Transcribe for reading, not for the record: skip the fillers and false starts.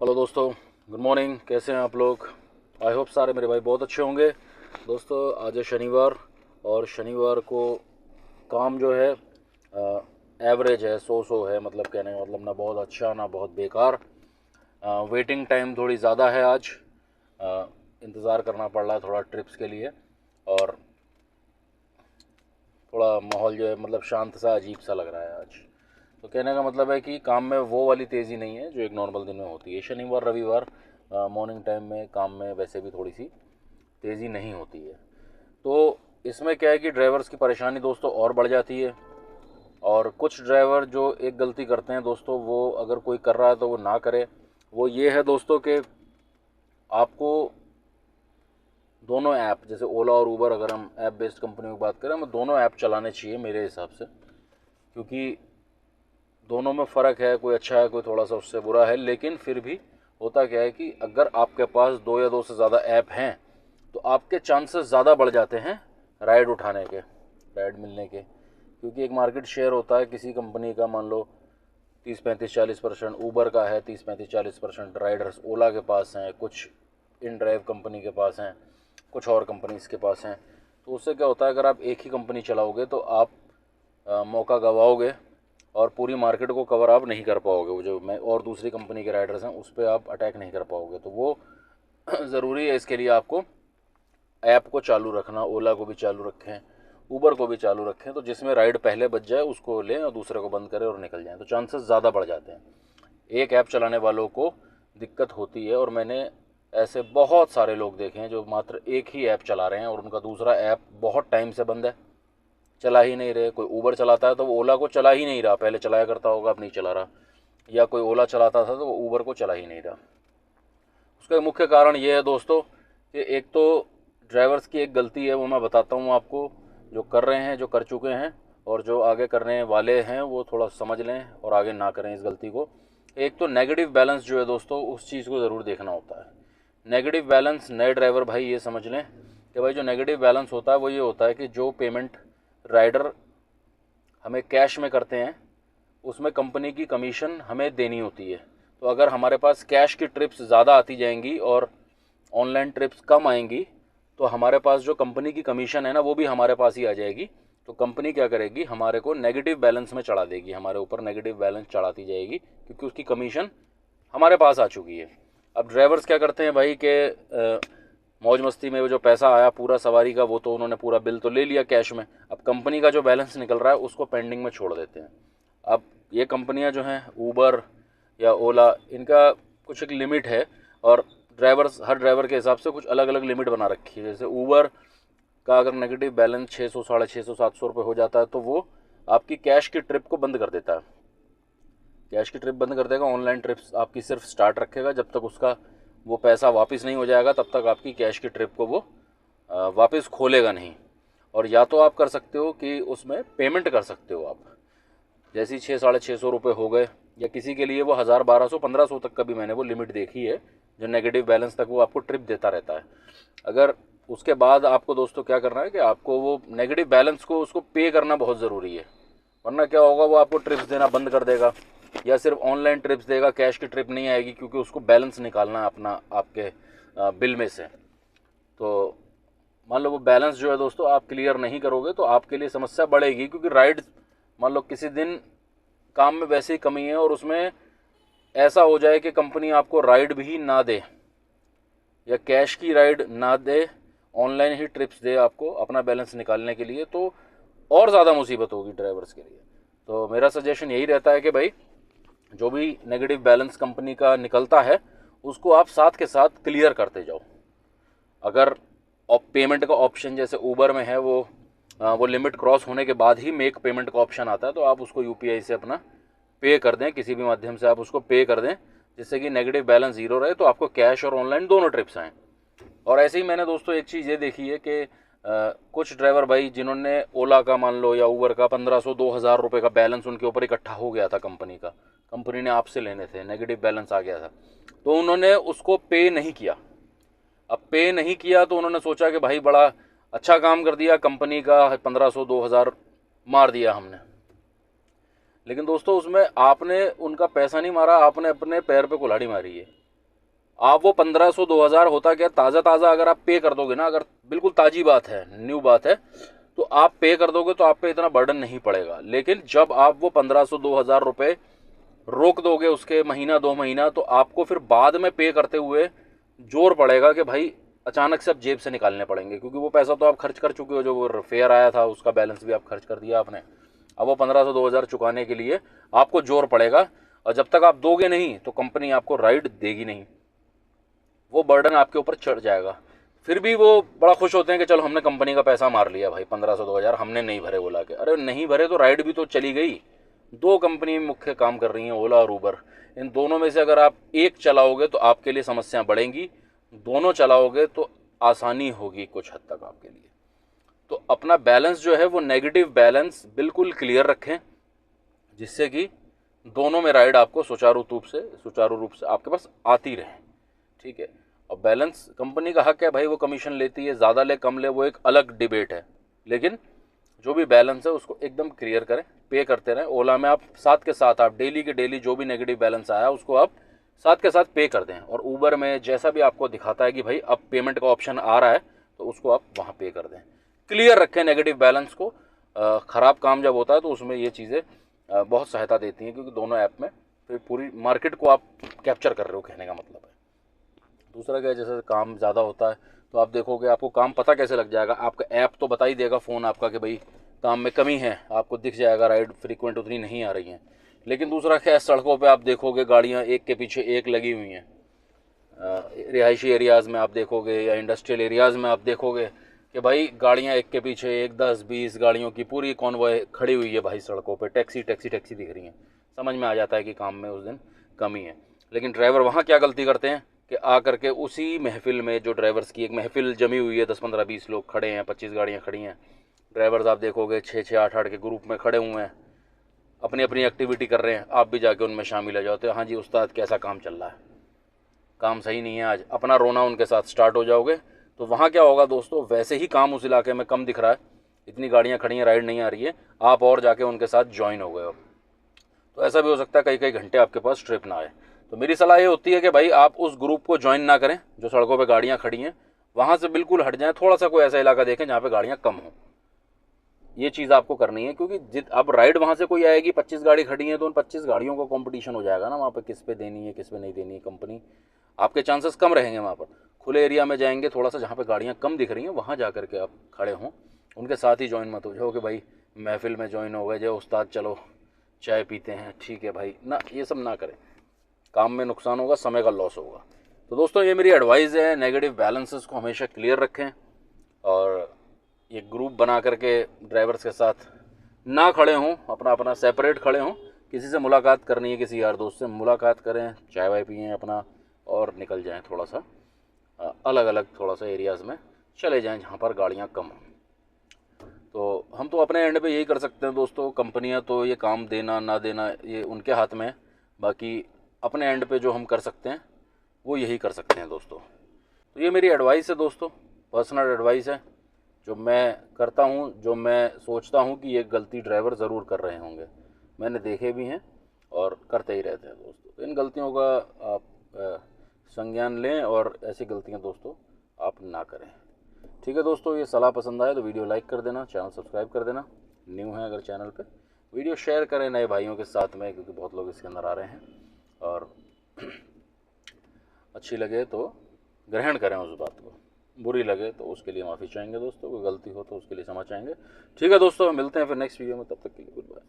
Hello दोस्तों, good morning. कैसे हैं आप लोग? आई होप सारे मेरे भाई बहुत अच्छे होंगे। दोस्तों आज है शनिवार और शनिवार को काम जो है एवरेज है, सो है। मतलब कहने का मतलब ना बहुत अच्छा ना बहुत बेकार। वेटिंग टाइम थोड़ी ज़्यादा है आज। इंतज़ार करना पड़ रहा है थोड़ा ट्रिप्स के लिए। और थोड़ा माहौल जो है मतलब शांत सा अजीब सा लग रहा है आज। तो कहने का मतलब है कि काम में वो वाली तेज़ी नहीं है जो एक नॉर्मल दिन में होती है। शनिवार रविवार मॉर्निंग टाइम में काम में वैसे भी थोड़ी सी तेज़ी नहीं होती है। तो इसमें क्या है कि ड्राइवर्स की परेशानी दोस्तों और बढ़ जाती है। और कुछ ड्राइवर जो एक गलती करते हैं दोस्तों, वो अगर कोई कर रहा है तो वो ना करे। वो ये है दोस्तों कि आपको दोनों ऐप जैसे ओला और ऊबर, अगर हम ऐप बेस्ड कंपनी की बात करें, हमें दोनों ऐप चलाने चाहिए मेरे हिसाब से। क्योंकि दोनों में फ़र्क है, कोई अच्छा है कोई थोड़ा सा उससे बुरा है। लेकिन फिर भी होता क्या है कि अगर आपके पास दो या दो से ज़्यादा ऐप हैं तो आपके चांसेस ज़्यादा बढ़ जाते हैं राइड उठाने के, राइड मिलने के। क्योंकि एक मार्केट शेयर होता है किसी कंपनी का, मान लो 30-35-40%। ऊबर का है 30-35-40% राइडर्स ओला के पास हैं, कुछ इन ड्राइव कंपनी के पास हैं, कुछ और कंपनीज़ के पास हैं। तो उससे क्या होता है, अगर आप एक ही कंपनी चलाओगे तो आप मौका गंवाओगे और पूरी मार्केट को कवर आप नहीं कर पाओगे। वो जो मैं और दूसरी कंपनी के राइडर्स हैं उस पर आप अटैक नहीं कर पाओगे। तो वो ज़रूरी है। इसके लिए आपको ऐप को चालू रखना, ओला को भी चालू रखें, ऊबर को भी चालू रखें। तो जिसमें राइड पहले बच जाए उसको लें और दूसरे को बंद करें और निकल जाएं, तो चांसेस ज़्यादा बढ़ जाते हैं। एक ऐप चलाने वालों को दिक्कत होती है और मैंने ऐसे बहुत सारे लोग देखे हैं जो मात्र एक ही ऐप चला रहे हैं और उनका दूसरा ऐप बहुत टाइम से बंद है, चला ही नहीं रहे। कोई ऊबर चलाता है तो वो ओला को चला ही नहीं रहा, पहले चलाया करता होगा अब नहीं चला रहा। या कोई ओला चलाता था तो वो ऊबर को चला ही नहीं रहा। उसका मुख्य कारण ये है दोस्तों कि एक तो ड्राइवर्स की एक गलती है, वो मैं बताता हूँ आपको। जो कर रहे हैं, जो कर चुके हैं और जो आगे करने वाले हैं, वो थोड़ा समझ लें और आगे ना करें इस गलती को। एक तो नेगेटिव बैलेंस जो है दोस्तों, उस चीज़ को ज़रूर देखना होता है। नेगेटिव बैलेंस नए ड्राइवर भाई ये समझ लें कि भाई जो नेगेटिव बैलेंस होता है वो ये होता है कि जो पेमेंट राइडर हमें कैश में करते हैं उसमें कंपनी की कमीशन हमें देनी होती है। तो अगर हमारे पास कैश की ट्रिप्स ज़्यादा आती जाएंगी और ऑनलाइन ट्रिप्स कम आएंगी तो हमारे पास जो कंपनी की कमीशन है ना वो भी हमारे पास ही आ जाएगी। तो कंपनी क्या करेगी, हमारे को नेगेटिव बैलेंस में चढ़ा देगी, हमारे ऊपर नेगेटिव बैलेंस चढ़ाती जाएगी क्योंकि उसकी कमीशन हमारे पास आ चुकी है। अब ड्राइवर्स क्या करते हैं भाई के मौज मस्ती में वो जो पैसा आया पूरा सवारी का, वो तो उन्होंने पूरा बिल तो ले लिया कैश में। अब कंपनी का जो बैलेंस निकल रहा है उसको पेंडिंग में छोड़ देते हैं। अब ये कंपनियां जो हैं ऊबर या ओला, इनका कुछ एक लिमिट है और ड्राइवर्स, हर ड्राइवर के हिसाब से कुछ अलग अलग लिमिट बना रखी है। जैसे ऊबर का अगर नेगेटिव बैलेंस 600 650 700 रुपये हो जाता है तो वो आपकी कैश की ट्रिप को बंद कर देता है। कैश की ट्रिप बंद कर देगा, ऑनलाइन ट्रिप्स आपकी सिर्फ स्टार्ट रखेगा। जब तक उसका वो पैसा वापस नहीं हो जाएगा तब तक आपकी कैश की ट्रिप को वो वापस खोलेगा नहीं। और या तो आप कर सकते हो कि उसमें पेमेंट कर सकते हो आप, जैसे ही 600 रुपये हो गए, या किसी के लिए वो 1000 1200 1500 तक का भी मैंने वो लिमिट देखी है जो नेगेटिव बैलेंस तक वो आपको ट्रिप देता रहता है। अगर उसके बाद आपको दोस्तों क्या करना है कि आपको वो नेगेटिव बैलेंस को उसको पे करना बहुत ज़रूरी है। वरना क्या होगा, वो आपको ट्रिप्स देना बंद कर देगा या सिर्फ ऑनलाइन ट्रिप्स देगा, कैश की ट्रिप नहीं आएगी क्योंकि उसको बैलेंस निकालना है अपना आपके बिल में से। तो मान लो वो बैलेंस जो है दोस्तों आप क्लियर नहीं करोगे तो आपके लिए समस्या बढ़ेगी। क्योंकि राइड मान लो किसी दिन काम में वैसे ही कमी है और उसमें ऐसा हो जाए कि कंपनी आपको राइड भी ना दे या कैश की राइड ना दे, ऑनलाइन ही ट्रिप्स दे आपको अपना बैलेंस निकालने के लिए, तो और ज़्यादा मुसीबत होगी ड्राइवर्स के लिए। तो मेरा सजेशन यही रहता है कि भाई जो भी नेगेटिव बैलेंस कंपनी का निकलता है उसको आप साथ के साथ क्लियर करते जाओ। अगर पेमेंट का ऑप्शन जैसे ऊबर में है, वो लिमिट क्रॉस होने के बाद ही मेक पेमेंट का ऑप्शन आता है, तो आप उसको यूपीआई से अपना पे कर दें, किसी भी माध्यम से आप उसको पे कर दें जिससे कि नेगेटिव बैलेंस ज़ीरो रहे, तो आपको कैश और ऑनलाइन दोनों ट्रिप्स आएँ। और ऐसे ही मैंने दोस्तों एक चीज़ ये देखी है कि कुछ ड्राइवर भाई जिन्होंने ओला का मान लो या ऊबर का 1500-2000 रुपये का बैलेंस उनके ऊपर इकट्ठा हो गया था, कंपनी ने आपसे लेने थे, नेगेटिव बैलेंस आ गया था, तो उन्होंने उसको पे नहीं किया। अब पे नहीं किया तो उन्होंने सोचा कि भाई बड़ा अच्छा काम कर दिया, कंपनी का 1500-2000 मार दिया हमने। लेकिन दोस्तों उसमें आपने उनका पैसा नहीं मारा, आपने अपने पैर पे कुल्हाड़ी मारी है। आप वो 1500 2000 होता क्या, ताज़ा ताज़ा अगर आप पे कर दोगे ना, अगर बिल्कुल ताज़ी बात है, न्यू बात है, तो आप पे कर दोगे तो आप पे इतना बर्डन नहीं पड़ेगा। लेकिन जब आप वो 1500 2000 रुपये रोक दोगे उसके महीना 2 महीना, तो आपको फिर बाद में पे करते हुए जोर पड़ेगा कि भाई अचानक से अब जेब से निकालने पड़ेंगे, क्योंकि वो पैसा तो आप खर्च कर चुके हो, जो वो फेयर आया था उसका बैलेंस भी आप खर्च कर दिया आपने। अब वो 1500 2000 चुकाने के लिए आपको जोर पड़ेगा, और जब तक आप दोगे नहीं तो कंपनी आपको राइड देगी नहीं, वो बर्डन आपके ऊपर चढ़ जाएगा। फिर भी वो बड़ा खुश होते हैं कि चलो हमने कंपनी का पैसा मार लिया भाई, 1500 2000 हमने नहीं भरे बोला के। अरे नहीं भरे तो राइड भी तो चली गई। दो कंपनी मुख्य काम कर रही हैं, ओला और उबर। इन दोनों में से अगर आप एक चलाओगे तो आपके लिए समस्याएं बढ़ेंगी, दोनों चलाओगे तो आसानी होगी कुछ हद तक आपके लिए। तो अपना बैलेंस जो है वो नेगेटिव बैलेंस बिल्कुल क्लियर रखें, जिससे कि दोनों में राइड आपको सुचारू रूप से आपके पास आती रहे, ठीक है। और बैलेंस कंपनी का हक है भाई, वो कमीशन लेती है, ज़्यादा ले कम ले वो एक अलग डिबेट है, लेकिन जो भी बैलेंस है उसको एकदम क्लियर करें, पे करते रहें। ओला में आप साथ के साथ आप डेली के डेली जो भी नेगेटिव बैलेंस आया उसको आप साथ के साथ पे कर दें। और उबर में जैसा भी आपको दिखाता है कि भाई अब पेमेंट का ऑप्शन आ रहा है, तो उसको आप वहाँ पे कर दें। क्लियर रखें नेगेटिव बैलेंस को। ख़राब काम जब होता है तो उसमें ये चीज़ें बहुत सहायता देती हैं, क्योंकि दोनों ऐप में फिर पूरी मार्केट को आप कैप्चर कर रहे हो, कहने का मतलब है। दूसरा क्या है, जैसे काम ज़्यादा होता है तो आप देखोगे, आपको काम पता कैसे लग जाएगा, आपका ऐप तो बता ही देगा फ़ोन आपका कि भाई काम में कमी है, आपको दिख जाएगा, राइड फ्रीक्वेंट उतनी नहीं आ रही हैं। लेकिन दूसरा क्या है, सड़कों पे आप देखोगे गाड़ियाँ एक के पीछे एक लगी हुई हैं। रिहायशी एरियाज़ में आप देखोगे या इंडस्ट्रियल एरियाज़ में आप देखोगे कि भाई गाड़ियाँ एक के पीछे एक, 10-20 गाड़ियों की पूरी कॉन्वॉय खड़ी हुई है भाई सड़कों पे, टैक्सी टैक्सी टैक्सी दिख रही हैं। समझ में आ जाता है कि काम में उस दिन कमी है। लेकिन ड्राइवर वहाँ क्या गलती करते हैं कि आ करके उसी महफिल में, जो ड्राइवर्स की एक महफिल जमी हुई है, 10-15-20 लोग खड़े हैं, 25 गाड़ियाँ खड़ी हैं, ड्राइवर्स आप देखोगे 6-6 8-8 के ग्रुप में खड़े हुए हैं, अपनी अपनी एक्टिविटी कर रहे हैं। आप भी जाके उनमें शामिल हो जाते हो, हाँ जी उस्ताद कैसा काम चल रहा है, काम सही नहीं है आज, अपना रोना उनके साथ स्टार्ट हो जाओगे। तो वहाँ क्या होगा दोस्तों, वैसे ही काम उस इलाके में कम दिख रहा है, इतनी गाड़ियाँ खड़ी हैं, राइड नहीं आ रही है, आप और जाके उनके साथ ज्वाइन हो गए हो, तो ऐसा भी हो सकता है कई कई घंटे आपके पास ट्रिप ना आए। तो मेरी सलाह ये होती है कि भाई आप उस ग्रुप को ज्वाइन ना करें जो सड़कों पे गाड़ियाँ खड़ी हैं, वहाँ से बिल्कुल हट जाएं, थोड़ा सा कोई ऐसा इलाका देखें जहाँ पे गाड़ियाँ कम हों। ये चीज़ आपको करनी है, क्योंकि अब राइड वहाँ से कोई आएगी, 25 गाड़ी खड़ी है तो उन 25 गाड़ियों का कंपटीशन हो जाएगा ना वहाँ पे, किस पे देनी है किस पे नहीं देनी है कंपनी, आपके चांसेस कम रहेंगे वहाँ पर। खुले एरिया में जाएंगे थोड़ा सा, जहाँ पे गाड़ियाँ कम दिख रही हैं वहाँ जा करके आप खड़े हों, उनके साथ ही ज्वाइन मत हो जाओ कि भाई महफिल में ज्वाइन हो गए, जो उस्ताद चलो चाय पीते हैं, ठीक है भाई ना, ये सब ना करें, काम में नुकसान होगा, समय का लॉस होगा। तो दोस्तों ये मेरी एडवाइस है, नेगेटिव बैलेंसेस को हमेशा क्लियर रखें, और ये ग्रुप बना करके ड्राइवर्स के साथ ना खड़े हों, अपना अपना सेपरेट खड़े हों। किसी से मुलाकात करनी है, किसी यार दोस्त से मुलाकात करें, चाय वाय पिएँ अपना, और निकल जाएं थोड़ा सा अलग अलग थोड़ा सा एरियाज़ में चले जाएं जहाँ पर गाड़ियाँ कम हों। तो हम तो अपने एंड पे यही कर सकते हैं दोस्तों, कंपनियां तो ये काम देना ना देना ये उनके हाथ में है, बाकी अपने एंड पे जो हम कर सकते हैं वो यही कर सकते हैं दोस्तों। तो ये मेरी एडवाइस है दोस्तों, पर्सनल एडवाइस है, जो मैं करता हूँ, जो मैं सोचता हूँ कि ये गलती ड्राइवर ज़रूर कर रहे होंगे, मैंने देखे भी हैं और करते ही रहते हैं दोस्तों। तो इन गलतियों का आप संज्ञान लें और ऐसी गलतियाँ दोस्तों आप ना करें। ठीक है दोस्तों, ये सलाह पसंद आए तो वीडियो लाइक कर देना, चैनल सब्सक्राइब कर देना, न्यू है अगर चैनल पे, वीडियो शेयर करें नए भाइयों के साथ में, क्योंकि बहुत लोग इसके अंदर आ रहे हैं, और अच्छी लगे तो ग्रहण करें उस बात को, बुरी लगे तो उसके लिए माफ़ी चाहेंगे दोस्तों, कोई गलती हो तो उसके लिए क्षमा चाहेंगे। ठीक है दोस्तों, मिलते हैं फिर नेक्स्ट वीडियो में, तब तक के लिए गुड बाय।